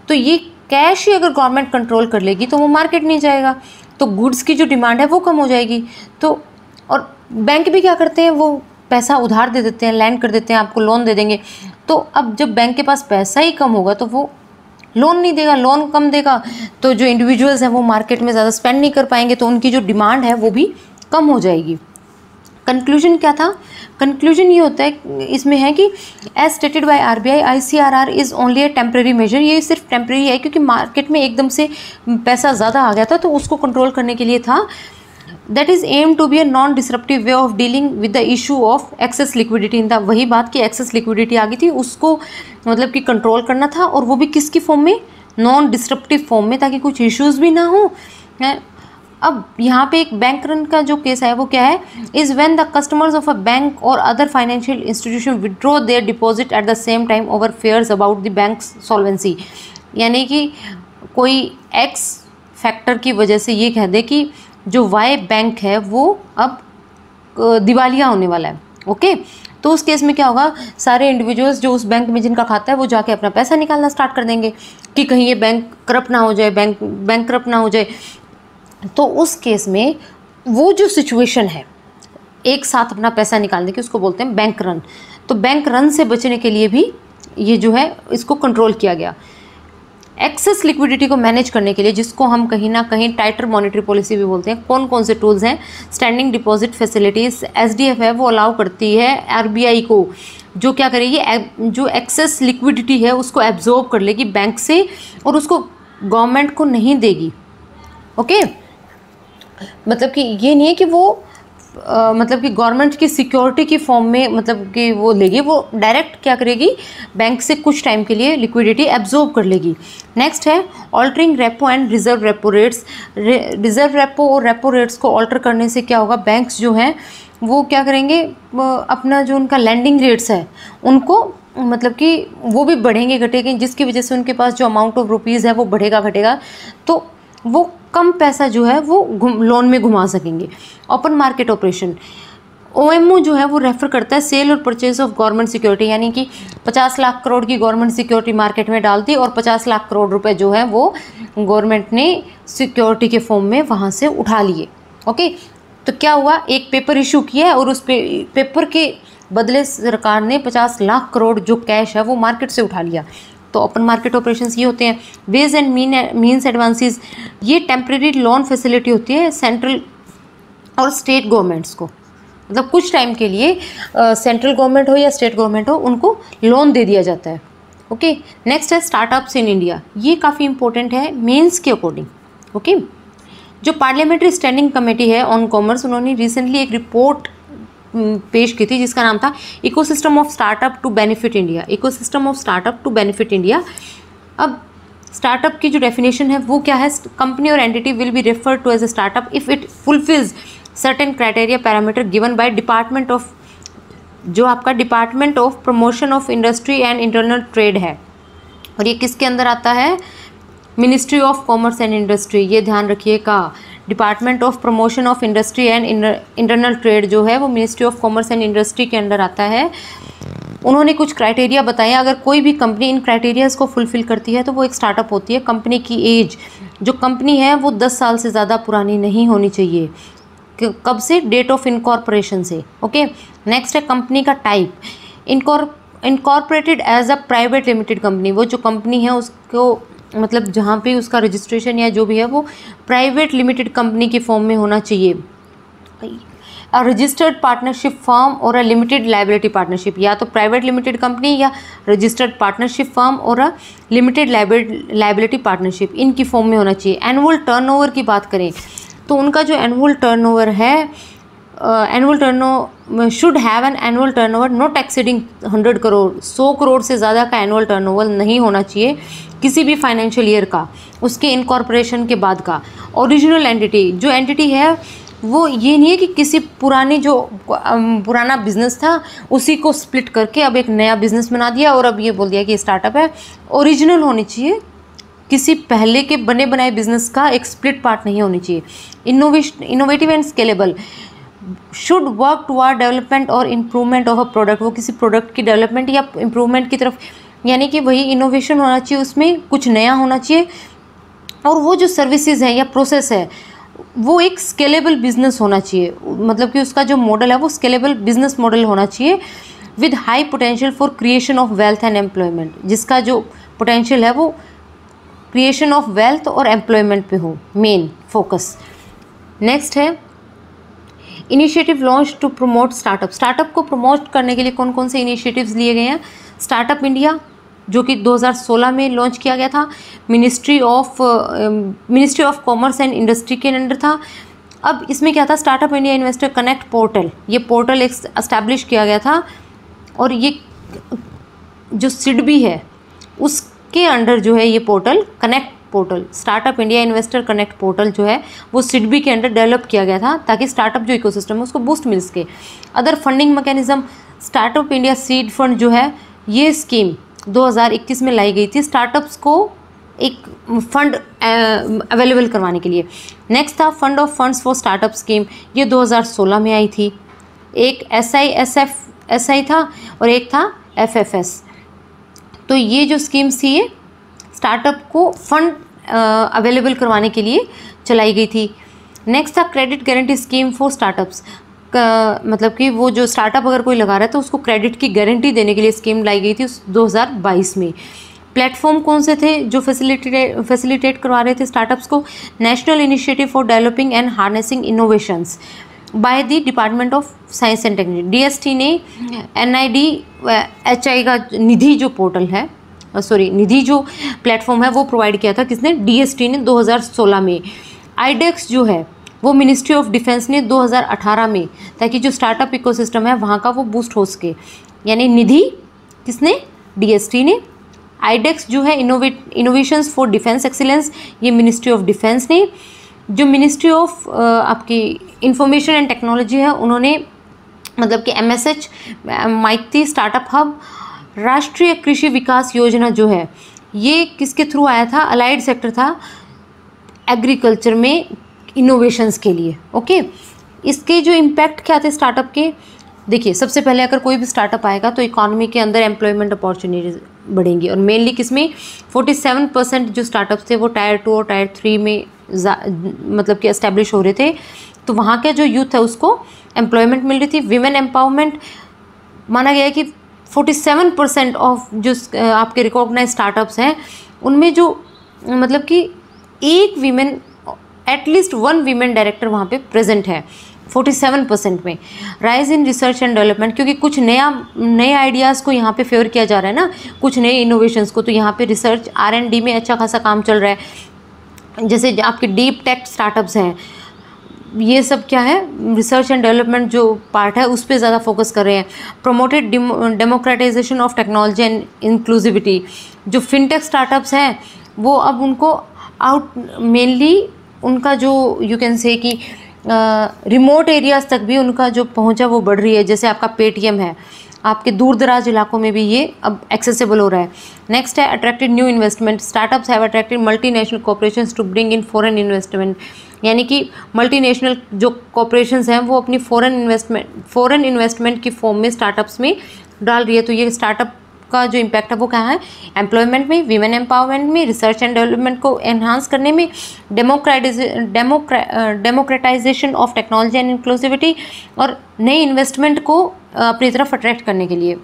तो ये कैश ही अगर गवर्नमेंट कंट्रोल कर लेगी तो वो मार्केट नहीं जाएगा, तो गुड्स की जो डिमांड है वो कम हो जाएगी। तो और बैंक भी क्या करते हैं, वो पैसा उधार दे देते हैं, लैंड कर देते हैं, आपको लोन दे देंगे। तो अब जब बैंक के पास पैसा ही कम होगा तो वो लोन नहीं देगा, लोन कम देगा, तो जो इंडिविजुअल्स हैं वो मार्केट में ज़्यादा स्पेंड नहीं कर पाएंगे, तो उनकी जो डिमांड है वो भी कम हो जाएगी। कंक्लूजन क्या था? कंक्लूजन ये होता है इसमें है कि as stated by RBI, ICRR is only a temporary measure. ये सिर्फ टेम्प्रेरी है, क्योंकि मार्केट में एकदम से पैसा ज़्यादा आ गया था तो उसको कंट्रोल करने के लिए था। That is aim to be a non disruptive way of dealing with the issue of excess liquidity in the, वही बात कि एक्सेस लिक्विडिटी आ गई थी, उसको मतलब कि कंट्रोल करना था, और वो भी किसकी फॉर्म में? नॉन डिसरप्टिव फॉर्म में, ताकि कुछ इश्यूज़ भी ना हो। अब यहाँ पे एक बैंक रन का जो केस है वो क्या है? Is when the customers of a bank और other financial institution withdraw their deposit at the same time over fears about the bank solvency. यानी कि कोई एक्स फैक्टर की वजह से ये कह दे कि जो वाई बैंक है वो अब दिवालिया होने वाला है। ओके, तो उस केस में क्या होगा, सारे इंडिविजुअल्स जो उस बैंक में जिनका खाता है वो जाके अपना पैसा निकालना स्टार्ट कर देंगे कि कहीं ये बैंक करप्ट ना हो जाए, बैंक करप्ट ना हो जाए। तो उस केस में वो जो सिचुएशन है एक साथ अपना पैसा निकालने की, उसको बोलते हैं बैंक रन। तो बैंक रन से बचने के लिए भी ये जो है इसको कंट्रोल किया गया। एक्सेस लिक्विडिटी को मैनेज करने के लिए, जिसको हम कहीं ना कहीं टाइटर मॉनेटरी पॉलिसी भी बोलते हैं, कौन कौन से टूल्स हैं? स्टैंडिंग डिपॉजिट फैसिलिटीज़ SDF है वो अलाउ करती है RBI को, जो क्या करेगी, जो एक्सेस लिक्विडिटी है उसको एब्जॉर्ब कर लेगी बैंक से और उसको गवर्नमेंट को नहीं देगी। ओके, मतलब कि ये नहीं है कि वो मतलब कि गवर्नमेंट की सिक्योरिटी की फॉर्म में मतलब कि वो लेगी, वो डायरेक्ट क्या करेगी, बैंक से कुछ टाइम के लिए लिक्विडिटी एब्जॉर्ब कर लेगी। नेक्स्ट है altering repo and reserve repo rates. Reserve repo और रेपो रेट्स को ऑल्टर करने से क्या होगा, बैंक्स जो हैं वो क्या करेंगे, अपना जो उनका लैंडिंग रेट्स है उनको मतलब कि वो भी बढ़ेंगे घटेंगे, जिसकी वजह से उनके पास जो अमाउंट ऑफ रुपीज़ है वो बढ़ेगा घटेगा, तो वो कम पैसा जो है वो लोन में घुमा सकेंगे। ओपन मार्केट ऑपरेशन, OMO जो है वो रेफर करता है सेल और परचेज ऑफ गवर्नमेंट सिक्योरिटी, यानी कि 50 लाख करोड़ की गवर्नमेंट सिक्योरिटी मार्केट में डाल दी और 50 लाख करोड़ रुपए जो है वो गवर्नमेंट ने सिक्योरिटी के फॉर्म में वहाँ से उठा लिए। ओके, तो क्या हुआ, एक पेपर इशू किया और उस पेपर के बदले सरकार ने 50 लाख करोड़ जो कैश है वो मार्केट से उठा लिया। तो ओपन मार्केट ऑपरेशंस ये होते हैं। वेज एंड मीन्स एडवांसेस, ये टेम्प्रेरी लोन फैसिलिटी होती है सेंट्रल और स्टेट गवर्नमेंट्स को, मतलब कुछ टाइम के लिए सेंट्रल गवर्नमेंट हो या स्टेट गवर्नमेंट हो उनको लोन दे दिया जाता है। ओके, नेक्स्ट है स्टार्टअप्स इन इंडिया, ये काफ़ी इंपॉर्टेंट है मेंस के अकॉर्डिंग। ओके, जो पार्लियामेंट्री स्टैंडिंग कमेटी है ऑन कॉमर्स, उन्होंने रिसेंटली एक रिपोर्ट पेश की थी जिसका नाम था ecosystem of startup to benefit India. Ecosystem of startup to benefit India. अब स्टार्टअप की जो डेफिनेशन है वो क्या है, कंपनी और entity will be referred to as a startup if it fulfils certain criteria parameter given by department of, जो आपका department of promotion of industry and internal trade है, और ये किसके अंदर आता है, ministry of commerce and industry, ये ध्यान रखिएगा। Department of promotion of industry and internal trade जो है वो ministry of commerce and industry के अंडर आता है। उन्होंने कुछ क्राइटेरिया बताए, अगर कोई भी कंपनी इन क्राइटेरियाज़ को फुलफिल करती है तो वो एक स्टार्टअप होती है। कंपनी की एज, जो कंपनी है वो 10 साल से ज़्यादा पुरानी नहीं होनी चाहिए। कब से, डेट ऑफ इनकॉर्पोरेशन से। ओके, नेक्स्ट है कंपनी का type, incorporated as a private limited company, वो जो कंपनी है उसको मतलब जहाँ पे उसका रजिस्ट्रेशन या जो भी है वो प्राइवेट लिमिटेड कंपनी की फॉर्म में होना चाहिए। अ रजिस्टर्ड पार्टनरशिप फर्म और अ लिमिटेड लाइबिलिटी पार्टनरशिप, या तो प्राइवेट लिमिटेड कंपनी या रजिस्टर्ड पार्टनरशिप फर्म और अ लिमिटेड लाइबिलिटी पार्टनरशिप, इनकी फॉर्म में होना चाहिए। एनुअल टर्नओवर की बात करें तो उनका जो एनुअल टर्नओवर है, annual turnover should have an annual turnover not exceeding 100 crore, 100 crore से ज़्यादा का एनुअल टर्नओवर नहीं होना चाहिए किसी भी फाइनेंशियल ईयर का, उसके इनकॉर्पोरेशन के बाद का। ओरिजिनल एंटिटी, जो एंटिटी है वो ये नहीं है कि किसी पुरानी जो पुराना बिजनेस था उसी को स्प्लिट करके अब एक नया बिजनेस बना दिया और अब ये बोल दिया कि स्टार्टअप है। ओरिजिनल होनी चाहिए, किसी पहले के बने बनाए बिजनेस का एक स्प्लिट पार्ट नहीं होनी चाहिए। Innovative and scalable, should work toward development और इम्प्रूवमेंट ऑफ अ प्रोडक्ट, वो किसी प्रोडक्ट की डेवलपमेंट या इम्प्रूवमेंट की तरफ, यानी कि वही इनोवेशन होना चाहिए, उसमें कुछ नया होना चाहिए। और वो जो सर्विसेज है या प्रोसेस है वो एक स्केलेबल बिजनेस होना चाहिए, मतलब कि उसका जो मॉडल है वो स्केलेबल बिजनेस मॉडल होना चाहिए with high potential for creation of wealth and employment, जिसका जो पोटेंशियल है वो क्रिएशन ऑफ वेल्थ और एम्प्लॉयमेंट पे हो, मेन फोकस। नेक्स्ट है initiative launch to promote startup, startup को प्रमोट करने के लिए कौन कौन से इनिशिएटिव्स लिए गए हैं। स्टार्टअप इंडिया जो कि 2016 में लॉन्च किया गया था, ministry of commerce and industry के अंडर था। अब इसमें क्या था, startup India investor connect portal, ये पोर्टल एक एस्टैब्लिश किया गया था और ये जो सिडबी है उसके अंडर जो है ये portal connect portal, startup India investor connect portal जो है वो सिडबी के अंडर डेवलप किया गया था ताकि स्टार्टअप जो इकोसिस्टम है उसको बूस्ट मिल सके। Other funding mechanism, startup India seed fund जो है ये स्कीम 2021 में लाई गई थी स्टार्टअप्स को एक फंड अवेलेबल करवाने के लिए। नेक्स्ट था fund of funds for startup scheme, ये 2016 में आई थी। एक SI था और एक था FFS। तो ये जो स्कीम्स थी ये स्टार्टअप को फंड अवेलेबल करवाने के लिए चलाई गई थी। नेक्स्ट था credit guarantee scheme for startups, मतलब कि वो जो स्टार्टअप अगर कोई लगा रहा है तो उसको क्रेडिट की गारंटी देने के लिए स्कीम लाई गई थी उस 2022 में। प्लेटफॉर्म कौन से थे जो फैसिलिटेट करवा रहे थे स्टार्टअप्स को, national initiative for developing and harnessing innovations by the department of science and technology, DST ने NIDHI का निधि जो पोर्टल है निधि जो प्लेटफॉर्म है वो प्रोवाइड किया था, किसने, DST ने 2016 में। IDEX जो है वो मिनिस्ट्री ऑफ डिफेंस ने 2018 में, ताकि जो स्टार्टअप इकोसिस्टम है वहाँ का वो बूस्ट हो सके, यानी निधि किसने, DST ने। IDEX जो है इनोवेशंस फॉर डिफेंस एक्सीलेंस, ये मिनिस्ट्री ऑफ डिफेंस ने। जो मिनिस्ट्री ऑफ आपकी इंफॉर्मेशन एंड टेक्नोलॉजी है उन्होंने मतलब कि MSH माइती स्टार्टअप हब, राष्ट्रीय कृषि विकास योजना जो है ये किसके थ्रू आया था, अलाइड सेक्टर था एग्रीकल्चर में इनोवेशंस के लिए। ओके, इसके जो इम्पैक्ट क्या थे स्टार्टअप के, देखिए सबसे पहले अगर कोई भी स्टार्टअप आएगा तो इकॉनमी के अंदर एम्प्लॉयमेंट अपॉर्चुनिटीज बढ़ेंगी, और मेनली किसमें 47% जो स्टार्टअप्स थे वो टायर 2 और टायर 3 में मतलब कि एस्टेब्लिश हो रहे थे, तो वहाँ का जो यूथ है उसको एम्प्लॉयमेंट मिल रही थी। वीमेन एम्पावरमेंट माना गया है कि 47% ऑफ जो आपके रिकॉग्नाइज स्टार्टअप्स हैं उनमें जो मतलब कि एक वीमेन, एटलीस्ट 1 वीमेन डायरेक्टर वहाँ पे प्रेजेंट है 47% में। Rise in research and development, क्योंकि कुछ नए आइडियाज़ को यहाँ पे फेवर किया जा रहा है ना, कुछ नए इनोवेशंस को, तो यहाँ पे रिसर्च R&D में अच्छा खासा काम चल रहा है। जैसे आपके डीप टेक स्टार्टअप्स हैं, ये सब क्या है, रिसर्च एंड डेवलपमेंट जो पार्ट है उस पर ज़्यादा फोकस कर रहे हैं। Promoted democratisation of technology and inclusivity, जो फिनटेक स्टार्टअप्स हैं वो अब उनको मेनली उनका जो यू कैन से कि रिमोट एरियाज़ तक भी उनका जो पहुंच है वो बढ़ रही है। जैसे आपका पेटीएम है, आपके दूर दराज इलाकों में भी ये अब एक्सेसिबल हो रहा है। नेक्स्ट है attracted new investment, startups have attracted multinational corporations to bring in foreign investment, यानी कि मल्टीनेशनल जो कॉर्पोरेशंस हैं वो अपनी फॉरेन इन्वेस्टमेंट की फॉर्म में स्टार्टअप्स में डाल रही है। तो ये स्टार्टअप का जो इम्पैक्ट है वो क्या है, एम्प्लॉयमेंट में, वीमेन एम्पावरमेंट में, रिसर्च एंड डेवलपमेंट को एनहांस करने में, democratisation of technology and inclusivity, और नए इन्वेस्टमेंट को अपनी तरफ अट्रैक्ट करने के लिए।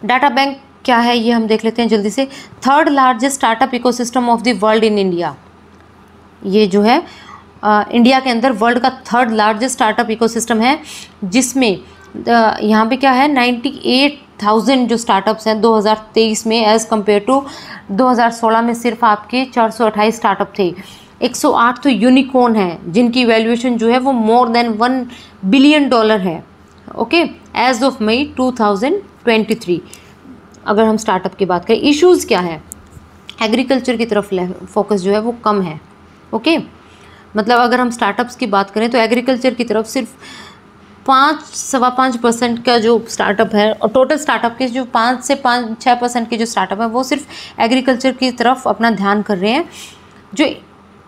डाटा बैंक क्या है ये हम देख लेते हैं जल्दी से। 3rd largest startup ecosystem of the world in India, ये जो है इंडिया के अंदर वर्ल्ड का 3rd लार्जेस्ट स्टार्टअप इकोसिस्टम है, जिसमें यहाँ पे क्या है 98,000 जो स्टार्टअप्स हैं 2023 में, एज़ कम्पेयर टू 2016 में सिर्फ आपके 428 स्टार्टअप थे। 108 तो यूनिकॉर्न हैं जिनकी वैल्यूएशन जो है वो मोर देन $1 बिलियन है, ओके, एज ऑफ मई 2023। अगर हम स्टार्टअप की बात करें, इश्यूज़ क्या है, एग्रीकल्चर की तरफ फोकस जो है वो कम है, ओके। मतलब अगर हम स्टार्टअप्स की बात करें तो एग्रीकल्चर की तरफ सिर्फ 5-5.25% का जो स्टार्टअप है, और टोटल स्टार्टअप के जो 5 से 6% के जो स्टार्टअप है वो सिर्फ एग्रीकल्चर की तरफ अपना ध्यान कर रहे हैं। जो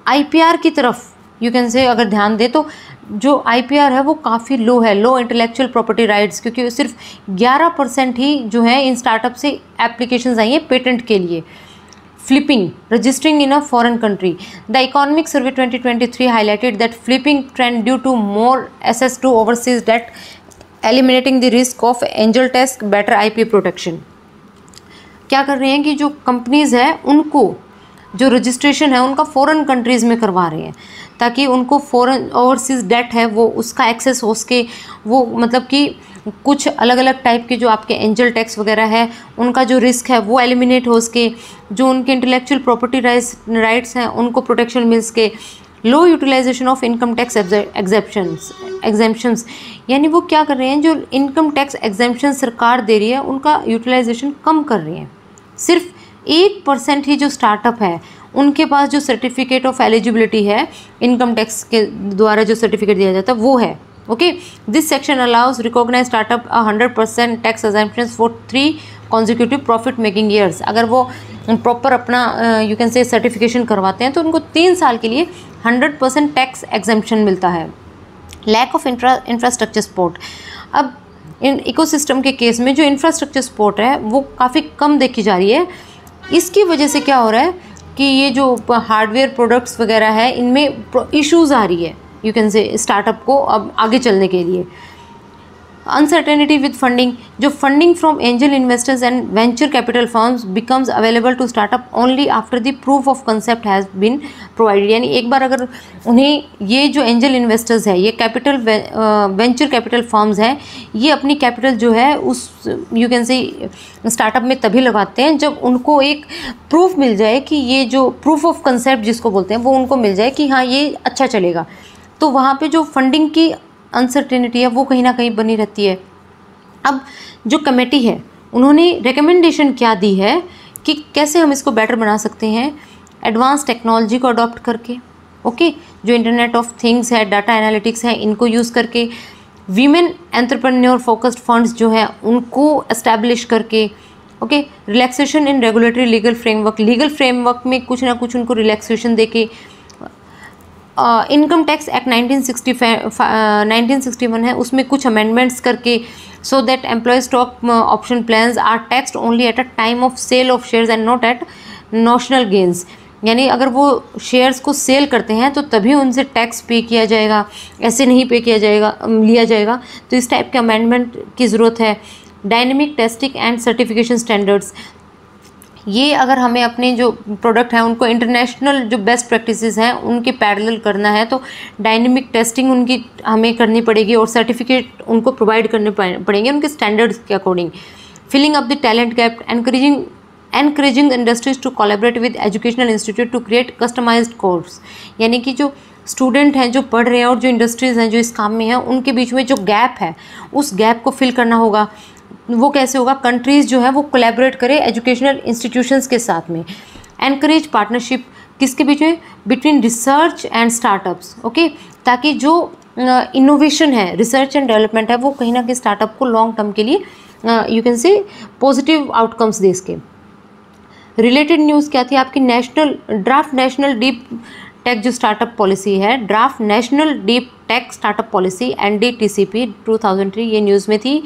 IPR की तरफ यू कैन से अगर ध्यान दे तो जो IPR है वो काफ़ी लो है, लो इंटेलेक्चुअल प्रॉपर्टी राइट्स, क्योंकि सिर्फ 11% ही जो है इन स्टार्टअप से एप्लीकेशंस आई हैं पेटेंट के लिए। Flipping, registering in a foreign country. The Economic Survey 2023 highlighted that flipping trend due to more access to overseas debt, eliminating the risk of angel tax, better IP protection. क्या कर रहे हैं कि जो companies है उनको जो रजिस्ट्रेशन है उनका फॉरेन कंट्रीज़ में करवा रहे हैं, ताकि उनको फॉरेन ओवरसीज डेट है वो उसका एक्सेस हो सके। वो मतलब कि कुछ अलग अलग टाइप के जो आपके एंजल टैक्स वगैरह है उनका जो रिस्क है वो एलिमिनेट हो सके, जो उनके इंटेलेक्चुअल प्रॉपर्टी राइट्स हैं उनको प्रोटेक्शन मिल सके। Low utilization of income tax exemptions, यानी वो क्या कर रहे हैं, जो इनकम टैक्स एग्जेम्पशन सरकार दे रही है उनका यूटिलाइजेशन कम कर रहे हैं। सिर्फ 1% ही जो स्टार्टअप है उनके पास जो सर्टिफिकेट ऑफ एलिजिबिलिटी है इनकम टैक्स के द्वारा जो सर्टिफिकेट दिया जाता है वो है, okay. This section allows recognise startup 100% tax exemptions for 3 consecutive profit making years. अगर वो प्रॉपर अपना यू कैन से सर्टिफिकेशन करवाते हैं तो उनको 3 साल के लिए 100% टैक्स एग्जेम्पशन मिलता है। लैक ऑफ इंफ्रास्ट्रक्चर सपोर्ट, अब इन इकोसिस्टम के केस में जो इंफ्रास्ट्रक्चर सपोर्ट है वो काफ़ी कम देखी जा रही है। इसकी वजह से क्या हो रहा है कि ये जो हार्डवेयर प्रोडक्ट्स वगैरह है इनमें इश्यूज़ आ रही है यू कैन से स्टार्टअप को अब आगे चलने के लिए। अनसर्टेनिटी विद फंडिंग, जो funding from angel investors and venture capital firms becomes available to startup only after the proof of concept has been provided. यानी एक बार अगर उन्हें ये जो एंजल इन्वेस्टर्स है, ये कैपिटल वेंचर कैपिटल फर्म्स हैं, ये अपनी कैपिटल जो है उस यू कैन से स्टार्टअप में तभी लगाते हैं जब उनको एक प्रूफ मिल जाए कि ये जो प्रूफ ऑफ कंसेप्ट जिसको बोलते हैं वो उनको मिल जाए कि हाँ ये अच्छा चलेगा। तो वहाँ पे जो फंडिंग की अनसर्टेनिटी है वो कहीं ना कहीं बनी रहती है। अब जो कमेटी है उन्होंने रिकमेंडेशन क्या दी है कि कैसे हम इसको बेटर बना सकते हैं, एडवांस टेक्नोलॉजी को अडॉप्ट करके, ओके, जो इंटरनेट ऑफ थिंग्स है, डाटा एनालिटिक्स है, इनको यूज़ करके, वीमेन एंटरप्रेन्योर फोकस्ड फंड्स जो है उनको एस्टैब्लिश करके, ओके, रिलैक्सेशन इन रेगुलेटरी लीगल फ्रेमवर्क में कुछ ना कुछ उनको रिलैक्सेशन देके, इनकम टैक्स एक्ट 1961 है, उसमें कुछ अमेंडमेंट्स करके so that employ stock option plans are taxed only at a time of sale of shares and not at notional gains. यानी अगर वो शेयर्स को सेल करते हैं तो तभी उनसे टैक्स पे किया जाएगा, ऐसे नहीं पे किया जाएगा, लिया जाएगा। तो इस टाइप के अमेंडमेंट की ज़रूरत है। Dynamic testing and certification standards, ये अगर हमें अपने जो प्रोडक्ट हैं उनको इंटरनेशनल जो बेस्ट प्रैक्टिसेस हैं उनके पैरेलल करना है तो डायनेमिक टेस्टिंग उनकी हमें करनी पड़ेगी और सर्टिफिकेट उनको प्रोवाइड करने पड़ेंगे उनके स्टैंडर्ड्स के according. Filling up the talent gap, encouraging industries to collaborate with educational institute to create customized course, यानी कि जो स्टूडेंट हैं जो पढ़ रहे हैं और जो इंडस्ट्रीज़ हैं जो इस काम में हैं उनके बीच में जो गैप है उस गैप को फिल करना होगा। वो कैसे होगा? कंट्रीज़ जो है वो कोलैबोरेट करें एजुकेशनल इंस्टीट्यूशंस के साथ में। एनकरेज पार्टनरशिप किसके बीच में? Between research and startups, okay, ताकि जो इनोवेशन है, रिसर्च एंड डेवलपमेंट है, वो कहीं ना कहीं स्टार्टअप को लॉन्ग टर्म के लिए you can say positive outcomes दे इसके। रिलेटेड न्यूज़ क्या थी आपकी? ड्राफ्ट नेशनल डीप टेक जो स्टार्टअप पॉलिसी है, draft national deep tech startup policy NDTCP 2003, ये न्यूज़ में थी।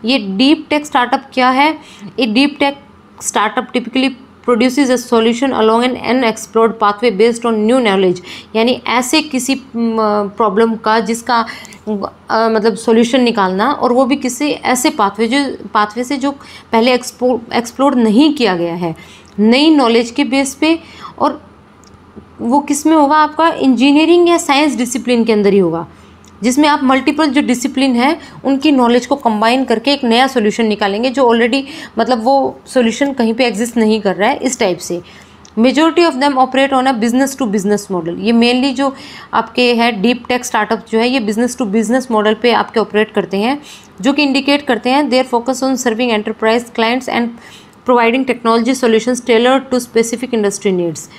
ये डीप टेक स्टार्टअप क्या है? ये deep tech startup typically produces a solution along an unexplored pathway based on new knowledge, यानी ऐसे किसी प्रॉब्लम का जिसका मतलब सॉल्यूशन निकालना, और वो भी किसी ऐसे पाथवे से जो पहले एक्सप्लोर नहीं किया गया है, नई नॉलेज के बेस पे। और वो किस में होगा? आपका इंजीनियरिंग या साइंस डिसिप्लिन के अंदर ही होगा, जिसमें आप मल्टीपल जो डिसिप्लिन है उनकी नॉलेज को कंबाइन करके एक नया सॉल्यूशन निकालेंगे जो ऑलरेडी मतलब वो सॉल्यूशन कहीं पे एग्जिस्ट नहीं कर रहा है, इस टाइप से। Majority of them operate on a business to business model, ये मेनली जो आपके है डीप टेक स्टार्टअप जो है ये बिजनेस टू बिजनेस मॉडल पे आपके ऑपरेट करते हैं, जो कि इंडिकेट करते हैं their focus on serving enterprise clients and providing technology solutions tailored to specific industry needs.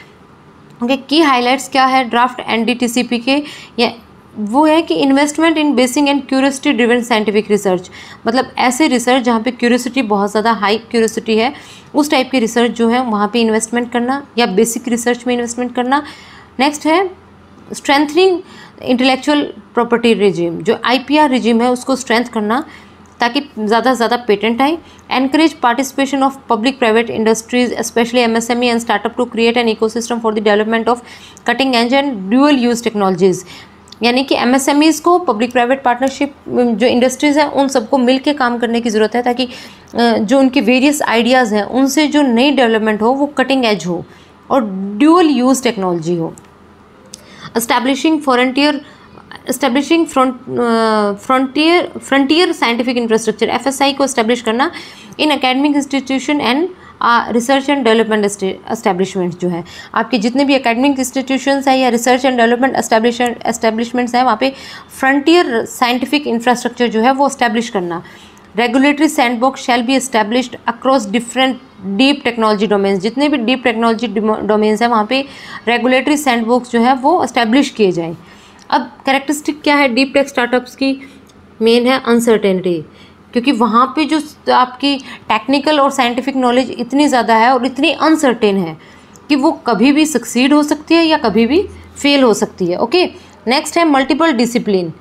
Okay, key highlights क्या है ड्राफ्ट NDTCP के? या वो है कि investment in basic and curiosity driven scientific research, मतलब ऐसे रिसर्च जहाँ पे क्यूरियोसिटी बहुत ज़्यादा हाई क्यूरियोसिटी है, उस टाइप की रिसर्च जो है वहाँ पे इन्वेस्टमेंट करना या बेसिक रिसर्च में इन्वेस्टमेंट करना। नेक्स्ट है स्ट्रेंथनिंग इंटेलेक्चुअल प्रॉपर्टी रिजीम, जो IPR रिजीम है उसको स्ट्रेंथ करना ताकि ज़्यादा से ज़्यादा पेटेंट आए। Encourage participation of public private industries specially MSME and startup to create an ecosystem for the development of cutting edge and dual use technologies, यानी कि MSMEs को पब्लिक प्राइवेट पार्टनरशिप जो इंडस्ट्रीज़ हैं उन सबको मिल के काम करने की ज़रूरत है ताकि जो उनके वेरियस आइडियाज़ हैं उनसे जो नई डेवलपमेंट हो वो कटिंग एज हो और ड्यूअल यूज टेक्नोलॉजी हो। Establishing frontier scientific infrastructure FSI को एस्टेब्लिश करना इन academic institution and research and development establishment, जो है आपके जितने भी एकेडमिक इंस्टीट्यूशंस हैं या रिसर्च एंड डेवलपमेंट एस्टेब्लिशमेंट्स हैं वहाँ पे फ्रंटियर साइंटिफिक इंफ्रास्ट्रक्चर जो है वो एस्टेब्लिश करना। Regulatory sandbox shall be established across different deep technology domains, जितने भी डीप टेक्नोलॉजी डोमेन्स हैं वहाँ पे रेगुलेटरी सैंडबॉक्स जो है वो एस्टेब्लिश किए जाएँ। अब कैरेक्टरिस्टिक क्या है डीप टेक स्टार्टअप्स की? मेन है अनसर्टेनिटी, क्योंकि वहाँ पे जो आपकी टेक्निकल और साइंटिफिक नॉलेज इतनी ज़्यादा है और इतनी अनसर्टेन है कि वो कभी भी सक्सीड हो सकती है या कभी भी फेल हो सकती है। ओके, नेक्स्ट है multiple discipline.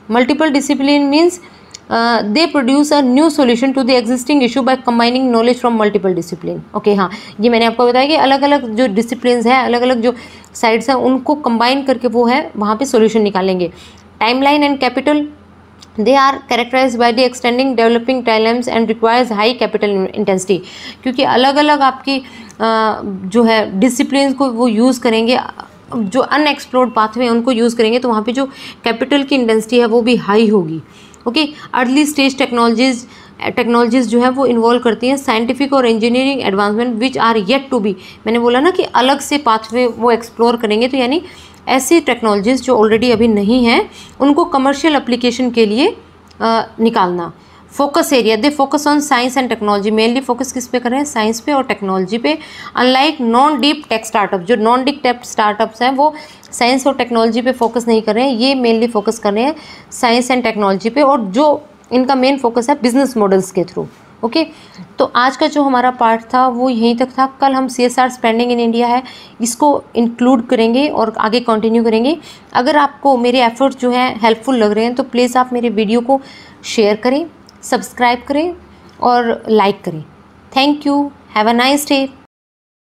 Multiple discipline means they produce a new solution to the existing issue by combining knowledge from multiple discipline. Okay, हाँ, ये मैंने आपको बताया कि अलग अलग जो डिसिप्लिन्स हैं, अलग अलग जो साइड्स हैं, उनको कंबाइन करके वो है वहाँ पे सॉल्यूशन निकालेंगे। Timeline and capital, they are characterise by the extending developing times and requires high capital intensity, क्योंकि अलग अलग आपकी जो है डिसिप्लिन को वो यूज़ करेंगे, जो अनएक्सप्लोर्ड पाथवे उनको यूज़ करेंगे तो वहाँ पे जो कैपिटल की इंटेंसिटी है वो भी हाई होगी। ओके, अर्ली स्टेज टेक्नोलॉजीज़ जो है वो इन्वॉल्व करती हैं साइंटिफिक और engineering advancement which are yet to be, मैंने बोला ना कि अलग से पाथवे वो एक्सप्लोर करेंगे, तो यानी ऐसी टेक्नोलॉजीज़ जो ऑलरेडी अभी नहीं हैं उनको कमर्शियल एप्लीकेशन के लिए निकालना। Focus area, they focus on science and technology, mainly focus किस पे कर रहे हैं? साइंस पे और टेक्नोलॉजी पे। Unlike non deep tech startup, जो नॉन डीप टेक स्टार्टअप्स हैं वो साइंस और टेक्नोलॉजी पे फोकस नहीं कर रहे हैं, ये मेनली फोकस कर रहे हैं साइंस एंड टेक्नोलॉजी पे, और जो इनका मेन फोकस है बिजनेस मॉडल्स के थ्रू। ओके, तो आज का जो हमारा पार्ट था वो यहीं तक था। कल हम CSR स्पेंडिंग इन इंडिया है इसको इंक्लूड करेंगे और आगे कंटिन्यू करेंगे। अगर आपको मेरे एफर्ट्स जो हैं हेल्पफुल लग रहे हैं तो प्लीज़ आप मेरे वीडियो को शेयर करें, सब्सक्राइब करें और लाइक करें। Thank you, have a nice day.